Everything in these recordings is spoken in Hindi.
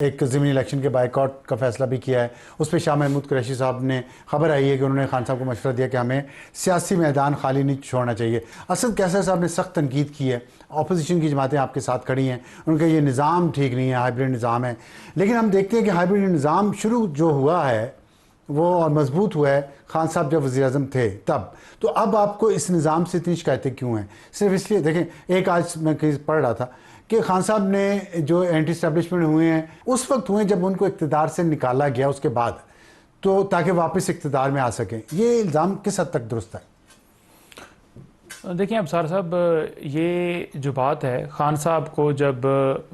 एक ज़मीनी इलेक्शन के बाइकआउट का फैसला भी किया है। उस पर शाह महमूद कुरैशी साहब ने खबर आई है कि उन्होंने खान साहब को मशवरा दिया कि हमें सियासी मैदान खाली नहीं छोड़ना चाहिए। असद कैसर साहब ने सख्त तनकीद की है, अपोजिशन की जमातें आपके साथ खड़ी हैं, उनका ये निज़ाम ठीक नहीं है, हाइब्रिड निज़ाम है। लेकिन हम देखते हैं कि हाइब्रिड निज़ाम शुरू जो हुआ है वो और मजबूत हुआ है खान साहब जब वज़ीर-ए-आज़म थे तब। तो अब आपको इस निज़ाम से इतनी शिकायतें क्यों हैं? सिर्फ इसलिए देखें, एक आज मैं कहीं पढ़ रहा था कि खान साहब ने जो एंटी स्टैब्लिशमेंट हुए हैं उस वक्त हुए जब उनको इक़्तिदार से निकाला गया उसके बाद, तो ताकि वापस इक़्तिदार में आ सकें। ये इल्ज़ाम किस हद तक दुरुस्त है? देखिए अबसार साहब, ये जो बात है खान साहब को, जब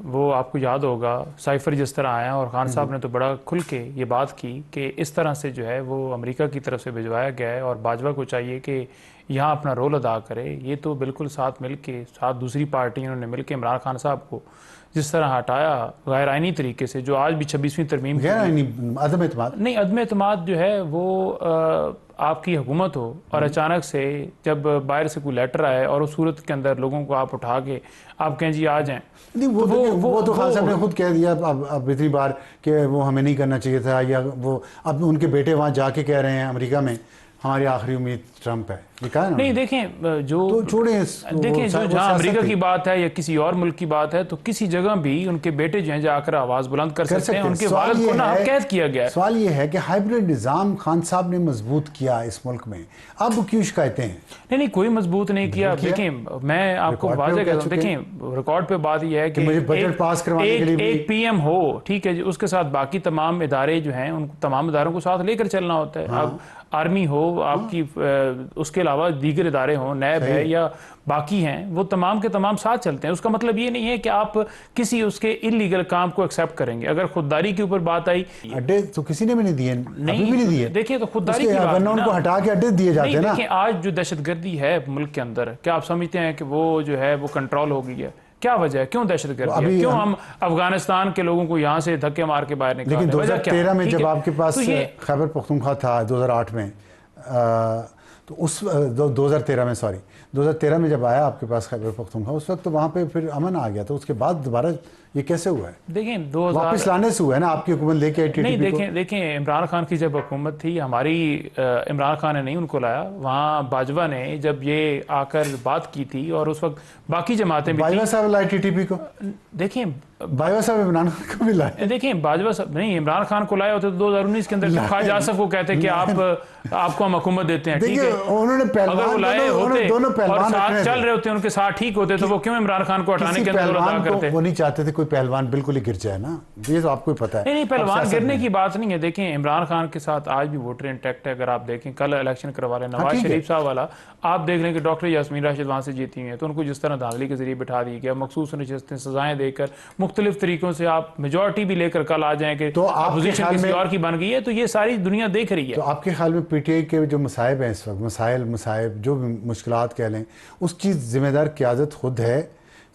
वो आपको याद होगा साइफर जिस तरह आया और खान साहब ने तो बड़ा खुल के ये बात की कि इस तरह से जो है वो अमेरिका की तरफ से भिजवाया गया है और बाजवा को चाहिए कि यहाँ अपना रोल अदा करे। ये तो बिल्कुल साथ मिल के, साथ दूसरी पार्टियों ने मिल के इमरान खान साहब को जिस तरह हटाया गैर आइनी तरीके से, जो आज भी 26वीं तरमीम गैर आइनी अदम एतमाद नहीं, अदम एतमाद जो है वो आपकी हुकूमत हो और अचानक से जब बाहर से कोई लेटर आए और उस सूरत के अंदर लोगों को आप उठा के आप कहें जी आ जाएं, नहीं, वो तो खान साहब ने खुद कह दिया अब इतनी बार कि वो हमें नहीं करना चाहिए था, या वो अब उनके बेटे वहाँ जाके कह रहे हैं अमेरिका में हमारी आखिरी उम्मीद ट्रंप है। ये कहा नहीं, देखें जो तो छोड़ें, देखें जो जहाँ अमेरिका की बात है या किसी और मुल्क की बात है तो किसी जगह भी उनके बेटे जो हैं जाकर आवाज़ बुलंद कर सकते हैं। उनके वालिद को ना कैद किया गया है। सवाल ये है कि हाइब्रिड निज़ाम खान साहब ने मजबूत किया इस मुल्क में, अब क्यों शिकायतें हैं? नहीं, कोई मजबूत नहीं किया। देखें, मैं आपको वाज़ेह कहता हूँ, देखें रिकॉर्ड पे बात यह है कि मुझे बजट पास करवाने के लिए एक PM हो, ठीक है जी, उसके साथ बाकी तमाम इदारे जो हैं उन तमाम इदारों को साथ लेकर चलना होता है। अब आर्मी हो आपकी, उसके अलावा दीगर इदारे हों, नैब है या बाकी हैं, वो तमाम के तमाम साथ चलते हैं। उसका मतलब ये नहीं है कि आप किसी उसके इलीगल काम को एक्सेप्ट करेंगे। अगर खुददारी के ऊपर बात आई, अड्डे तो किसी ने भी नहीं दिए, अभी भी नहीं दिए। देखिए तो खुददारी की बात उनको हटा के अड्डे दिए जाते हैं ना। देखिए आज जो दहशतगर्दी है मुल्क के अंदर, क्या आप समझते हैं कि वो जो है वो कंट्रोल हो गई है? क्या वजह है? क्यों दहशतगर्दी है? क्यों हम अफगानिस्तान के लोगों को यहाँ से धक्के मार के बाहर निकाले? लेकिन 2013 में जब आपके पास खैबर पख्तूनख्वा था 2008 में, तो उस 2013 में 2013 में जब आया आपके पास खैबर पख्तूनख्वा, उस वक्त तो वहाँ पे फिर अमन आ गया। तो उसके बाद दोबारा ये कैसे हुआ है? देखें वापस लाने से हुआ है ना, आपकी हुकूमत लेके आई नहीं। देखें इमरान खान की जब हुकूमत थी हमारी, इमरान खान ने नहीं उनको लाया, वहाँ बाजवा ने जब ये आकर बात की थी और उस वक्त बाकी जमातें भी, बाजवा साहब लाए TTP को। देखें बाजवा साहब इमरान खान को भी लाए। देखें बाजवा साहब नहीं, इमरान खान को लाए होते तो 2019 के अंदर ख्वाजा आसफ को कहते कि आपको हम हुकूमत देते हैं, ठीक है। उन्होंने अगर वो लाए होते दोनों और साथ चल रहे होते, उनके साथ ठीक होते, तो वो क्यों इमरान खान को हटाने के अंदर अदा करते? वो नहीं चाहते थे कोई पहलवान बिल्कुल ही गिर जाए ना, ये तो आपको पता है। नहीं, पहलवान गिरने की बात नहीं है। देखें इमरान खान के साथ आज भी वोटर इंटैक्ट है। अगर आप देखें कल इलेक्शन करवा रहे नवाज शरीफ साहब वाला, आप देख लें कि डॉक्टर यास्मीन राशिद वहाँ से जीती हुई है, तो उनको जिस तरह धांधली के जरिए बिठा दी गया, मखसूस नशस्तें सजाएं देकर मुख्तलिफ तरीकों से आप मेजोरिटी भी लेकर कल आ जाएं कि अपोजिशन किसी और की बन गई है, तो ये सारी दुनिया देख रही है। तो आपके ख्याल में PTI के जो मसाइब हैं इस वक्त, मसाइब जो भी मुश्किलात कह लें, उसकी जिम्मेदार क़यादत खुद है?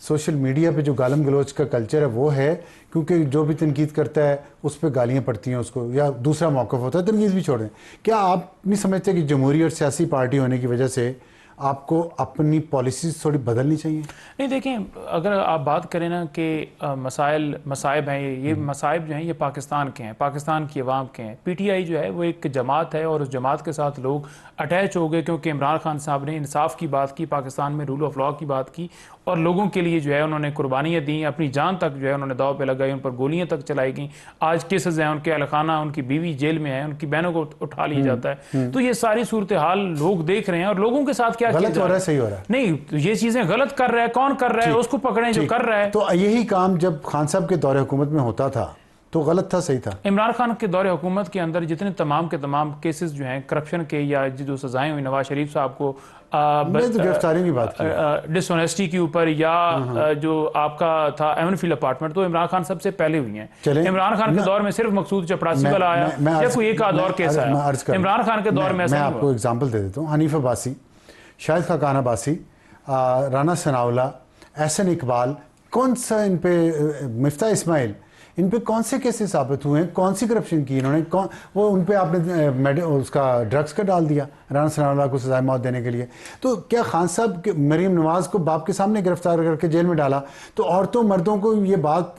सोशल मीडिया पे जो गालम गलोच का कल्चर है वो है, क्योंकि जो भी तनकीद करता है उस पर गालियाँ पड़ती हैं उसको, या दूसरा मौक़िफ़ होता है तनकीद भी छोड़ दें। क्या आप नहीं समझते कि जमहूरी और सियासी पार्टी होने की वजह से आपको अपनी पॉलिसीज थोड़ी बदलनी चाहिए? नहीं, देखें अगर आप बात करें ना कि मसाइब हैं, ये मसाइब जो हैं ये पाकिस्तान के हैं, पाकिस्तान की अवाम के हैं। PTI जो है वो एक जमात है और उस जमात के साथ लोग अटैच हो गए क्योंकि इमरान खान साहब ने इंसाफ की बात की, पाकिस्तान में रूल ऑफ लॉ की बात की और लोगों के लिए जो है उन्होंने कुर्बानियाँ दी, अपनी जान तक जो है उन्होंने दाव पे लगाई, उन पर गोलियाँ तक चलाई गई। आज केसेस हैं, उनके अहलखाना, उनकी बीवी जेल में है, उनकी बहनों को उठा लिया जाता है। तो ये सारी सूरत हाल लोग देख रहे हैं और लोगों के साथ क्या गलत हो रहा है, सही हो रहा है? नहीं, तो ये चीजें गलत कर रहा है, कौन कर रहा है उसको पकड़ें जो कर रहा है। तो यही काम जब खान साहब के दौरे हुकूमत में होता था तो गलत था, सही था? इमरान खान के दौरे हुकूमत के अंदर जितने तमाम के तमाम केसेस जो हैं करप्शन के या जो सजाएं हुई नवाज शरीफ साहब को गिरफ्तारी की बात की, डिसऑनेस्टी के ऊपर या जो आपका था एवनफील्ड अपार्टमेंट, तो इमरान खान सबसे पहले हुई हैं। इमरान खान के दौर में सिर्फ मकसूद चपरासी वाला आया या कोई एक आध और केस आया। इमरान खान के दौर में मैं आपको एग्जाम्पल दे देता हूँ। हनीफ अब्बासी, शाहिद खाकान अब्बासी, राना सनाउल्लाह, एहसन इकबाल, कौन सा इन पे, मिफ्ता इस्माइल, इन पे कौन से केसेस साबित हुए हैं? कौन सी करप्शन की इन्होंने? कौन वो उन पे आपने उसका ड्रग्स का डाल दिया राना सनाउल्लाह को सजाए मौत देने के लिए? तो क्या खान साहब मरीम नवाज को बाप के सामने गिरफ्तार करके जेल में डाला तो औरतों मर्दों को ये बात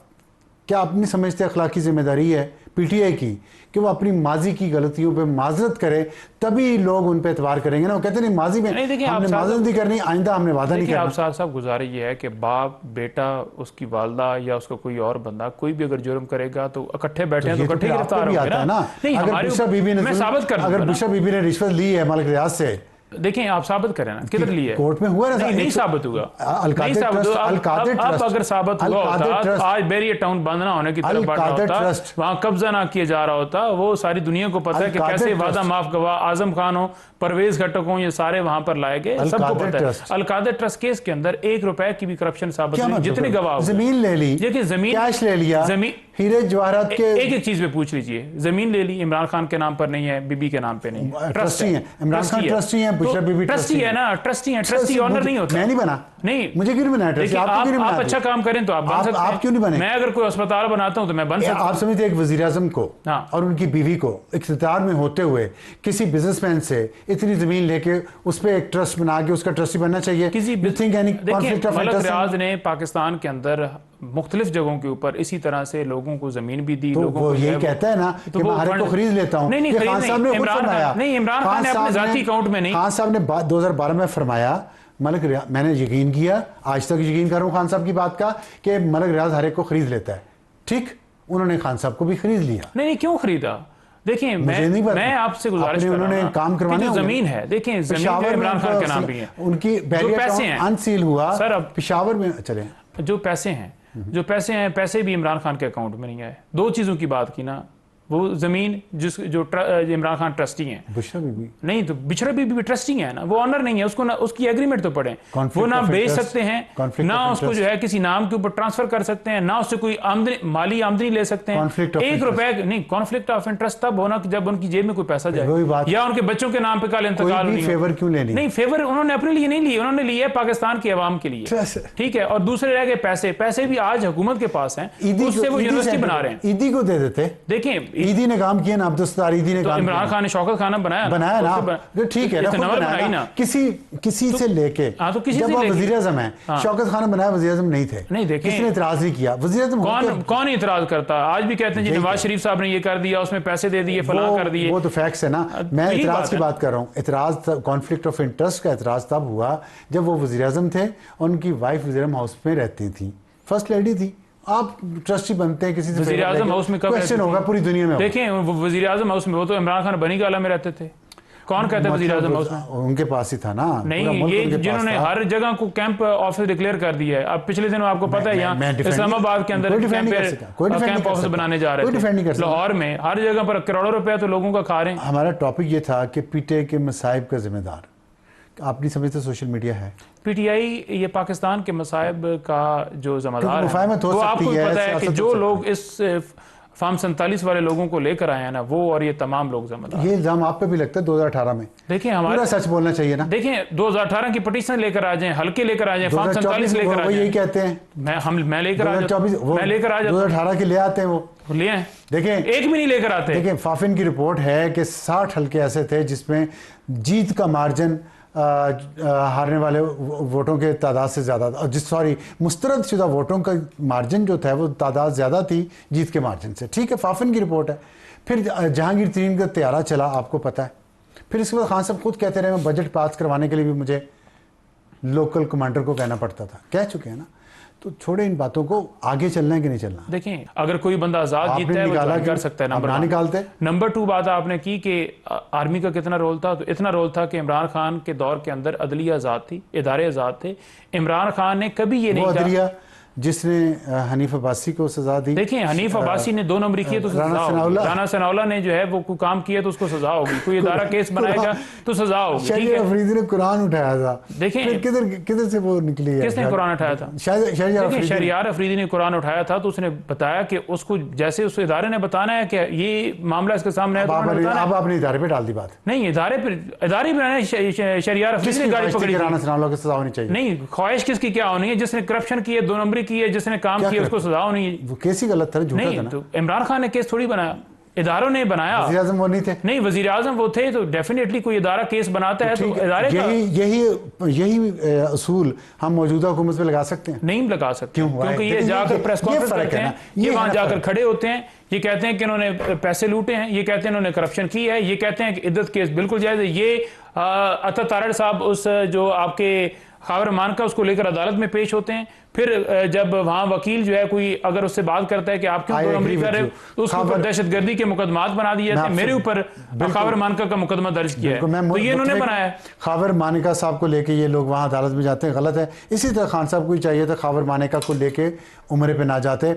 क्या आप नहीं समझते अखलाकी जिम्मेदारी है पीटीआई की कि वो अपनी माजी की गलतियों पे माजरत करे, तभी लोग उन पे एतबार करेंगे ना। वो कहते नहीं माजी में हमने माजरत नहीं करनी, आइंदा हमने वादा नहीं करना। आप साहब गुजारिश ये है कि बाप बेटा, उसकी वालदा या उसका कोई और बंदा कोई भी अगर जुर्म करेगा तो इकट्ठे बैठे हैं तो इकट्ठे गिरफ्तार होंगे ना। नहीं, अगर बुशरा बीबी ने, मैं साबित कर दूंगा, अगर बुशरा बीबी ने रिश्वत ली है मलिक रियाज से, देखें आप साबित करें ना किधर लिए कोर्ट में हुआ ना। नहीं साबित हुआ, नहीं साबित हुआ। अब अगर साबित हुआ होता, आज बैरियर टाउन बंद ना होने की तरफ बढ़ रहा होता, वहां कब्जा ना किया जा रहा होता, वो सारी दुनिया को पता है कि कैसे वादा माफ गवाह आजम खान हो, परवेज खट्टक हो, ये सारे वहां पर लाए गए, सबको पता है। अलकादर ट्रस्ट केस के अंदर 1 रुपए की भी करप्शन साबित नहीं, जितने गवाह, जमीन ले ली, देखिए जमीन कैश ले लिया, जमीन हीरे जवाहरात के एक एक चीज पे पूछ लीजिए, जमीन ले ली, इमरान खान के नाम पर नहीं है, बीबी के नाम पे नहीं है, ट्रस्टी है, इमरान खान ट्रस्टी है, बुशरा बीबी ट्रस्टी है ना, ट्रस्टी है, ट्रस्टी ऑनर नहीं होता। मैं नहीं बना, नहीं मुझे क्यों नहीं बनाया ट्रस्टी? आप अच्छा काम करें तो आप बन सकते हैं, आप क्यों नहीं बने? मैं अगर कोई अस्पताल बनाता हूं तो मैं बन सकता हूं। आप समझते एक वजीर आजम को और उनकी बीवी को इख्तियार में होते हुए किसी बिजनेसमैन से इतनी जमीन लेके उस पर एक ट्रस्ट बना के उसका ट्रस्टी बनना चाहिए? मलिक रियाज ने पाकिस्तान के अंदर मुख्तलिफ जगहों के ऊपर इसी तरह से लोगों को जमीन भी दी, तो लोगों वो ये कहता है ना कि मैं हर एक को खरीद लेता हूं। नहीं, खान साहब ने खुद फरमाया, नहीं, इमरान खान ने अपने जाती अकाउंट में नहीं, खान साहब ने 2012 में फरमाया, मलिक रियाज, मैंने यकीन किया, आज तक यकीन कर रहा हूं खान साहब की बात का, कि मलिक रियाज हर एक को खरीद लेता है। ठीक, उन्होंने खान साहब को भी खरीद लिया। नहीं, क्यों खरीदा? देखिए मैं आपसे गुजारिश कर रहा हूं, उन्होंने काम करवाने, जमीन है, देखिए जमीन इमरान खान के नाम भी है, उनकी पैसे हैं, अनसील हुआ सर, अब पेशावर में चले, जो पैसे हैं पैसे भी इमरान खान के अकाउंट में नहीं आए। 2 चीजों की बात की ना, वो जमीन जो इमरान खान ट्रस्टी हैं, बुशरा बीबी नहीं तो बिछड़ा बीबी भी ट्रस्टी है ना, वो ऑनर नहीं है, उसको ना उसकी एग्रीमेंट तो पढ़े, वो ना बेच सकते हैं, ना उसको जो है किसी नाम के ऊपर ट्रांसफर कर सकते हैं, ना उससे कोई आमदनी माली आमदनी ले सकते हैं। 1 रुपए नहीं, कॉन्फ्लिक्ट ऑफ इंटरेस्ट तब होना जब उनकी जेब में कोई पैसा जाए या उनके बच्चों के नाम पे कल इंतकाल नहीं। फेवर क्यों लेनी? नहीं, फेवर उन्होंने अपने लिए नहीं लिए, उन्होंने लिए पाकिस्तान की आवाम के लिए, ठीक है। और दूसरे रह गए पैसे भी आज हुकूमत के पास हैं, उससे वो यूनिवर्सिटी बना रहे हैं, ईदी को दे देते। देखिए ईदी ने काम किया, ईदी ने तो इमरान खान ने शौकत खाना बनाया ना, ठीक है ना, किसी से लेके जब वो वजीर आज़म है, शौकत खान बनाया, वजीर आज़म नहीं थे, नहीं देखें, किसने इतराज नहीं किया? वजीर आज़म कौन इतराज करता? आज भी कहते हैं जी नवाज शरीफ साहब ने ये कर दिया, उसमें पैसे दे दिए, फलां कर दिए, वो तो फैक्ट्स है ना। मैं इतराज की बात कर रहा हूँ, इतराज कॉन्फ्लिक्ट ऑफ इंटरेस्ट का इतराज तब हुआ जब वो वजीर आज़म थे, उनकी वाइफ वजीर आज़म हाउस में रहती थी, फर्स्ट लेडी थी। आप ट्रस्टी बनते हैं किसी से, वजीर आज़म हाउस में कब क्वेश्चन होगा पूरी दुनिया में। देखें वजीर आज़म हाउस में, वो तो इमरान खान बनी गाला में रहते थे, कौन कहता है वजीर आज़म हाउस में? उनके पास ही था ना। नहीं, ये जिन्होंने हर जगह को कैंप ऑफिस डिक्लेयर कर दिया है। अब पिछले दिनों आपको पता है यहाँ इस्लामाबाद के अंदर कैंप ऑफिस बनाने जा रहे थे, लाहौर में, हर जगह पर करोड़ों रुपया तो लोगों का खा रहे हैं। हमारा टॉपिक ये था कि पीटीआई के मसाइब का जिम्मेदार आप नहीं समझते सोशल मीडिया है? पीटीआई ये पाकिस्तान के मसाइब का जो जिम्मेदार है, वो आपको पता है कि जो लोग इस फार्म 47 वाले लोगों को लेकर आए हैं ना, वो और ये तमाम लोग जिम्मेदार। ये इल्जाम आप पे भी लगता है 2018 में? देखिए हमारा सच बोलना चाहिए ना। देखिए 2018 की पिटीशन लेकर आ जाए, हल्के लेकर आ जाए, फार्म 47 लेकर आ जाए, यही कहते हैं। मैं लेकर आ जाता, मैं लेकर आ जाता, 2018 के ले आते हैं, वो ले आए। देखें, एक भी नहीं लेकर आते। देखें फाफिन की रिपोर्ट है कि 60 हल्के ऐसे थे जिसमें जीत का मार्जिन हारने वाले वोटों के तादाद से ज़्यादा, मुस्तरद शुदा वोटों का मार्जिन जो था वो तादाद ज़्यादा थी जीत के मार्जिन से। ठीक है, फाफिन की रिपोर्ट है। फिर जहांगीर तरीन का त्यारा चला, आपको पता है। फिर इसके बाद खान साहब खुद कहते रहे मैं बजट पास करवाने के लिए भी मुझे लोकल कमांडर को कहना पड़ता था। कह चुके हैं ना, तो छोड़े इन बातों को, आगे चलना है कि नहीं चलना? देखें, अगर कोई बंदा आजाद जीतता है वो कर सकता है, नंबर 2 बात आपने की कि आर्मी का कितना रोल था, तो इतना रोल था कि इमरान खान के दौर के अंदर अदलिया आजाद थी, इदारे आजाद थे। इमरान खान ने कभी ये नहीं कहा जिसने हनीफ अब्बासी को सजा दी। देखिए हनीफ अब्बासी ने 2 नंबरी किए तो राना सनाउल्लाह ने जो है वो कोई काम किया तो उसको सजा होगी, कोई इदारा केस बनाएगा तो सजा होगी। शरियार अफरीदी ने कुरान उठाया था, देखें किधर से वो निकली है? किसने कुरान उठाया था? शरियार अफरीदी ने कुरान उठाया था, तो उसने बताया कि उसको जैसे उस इदारे ने बताना है कि ये मामला इसके सामने है, अब आपने इदारे पे डाल दी बात। नहीं, इदारे पे शरियार अफरीदी ने गाड़ी पकड़ी, राना सनाउल्लाह को सजा होनी चाहिए। नहीं, ख्वाहिश किसकी क्या होनी है? जिसने करप्शन की है, 2 नंबरी की है, जिसने काम किया उसको सजा होनी है। वो केस ही गलत था, झूठा था ना। तो इमरान खान ने केस थोड़ी बनाया, इदारों ने बनाया। वज़ीर आज़म वो नहीं थे? नहीं, वजीर आजम वो थे, तो डेफिनेटली कोई इदारा केस बनाता है तो इदारे का यही असूल हम मौजूदा हुकूमत पे लगा सकते हैं? नहीं लगा सकते। क्यों? क्योंकि ये जाकर प्रेस कॉन्फ्रेंस करते हैं, ये वहां जाकर खड़े होते हैं, ये कहते हैं कि इन्होंने पैसे लूटे हैं, ये कहते हैं इन्होंने करप्शन की है, ये कहते हैं कि इद्दत केस बिल्कुल जायज है। ये अता तारड़ साहब उस जो आपके खावर मान का उसको लेकर अदालत में पेश होते हैं। फिर जब वहाँ वकील जो है कोई अगर उससे बात करता है कि आप क्यों गोलमरी कर रहे हो, तो उसके ऊपर दहशतगर्दी के मुकदमात बना दिए जाते हैं। मेरे ऊपर खावर मानका का मुकदमा दर्ज किया है, तो ये इन्होंने बनाया है। खावर मानिका साहब को लेके ये लोग वहाँ अदालत में जाते हैं, गलत है। इसी तरह खान साहब को ही चाहिए था खावर मानिका को लेके उम्रे पे ना जाते।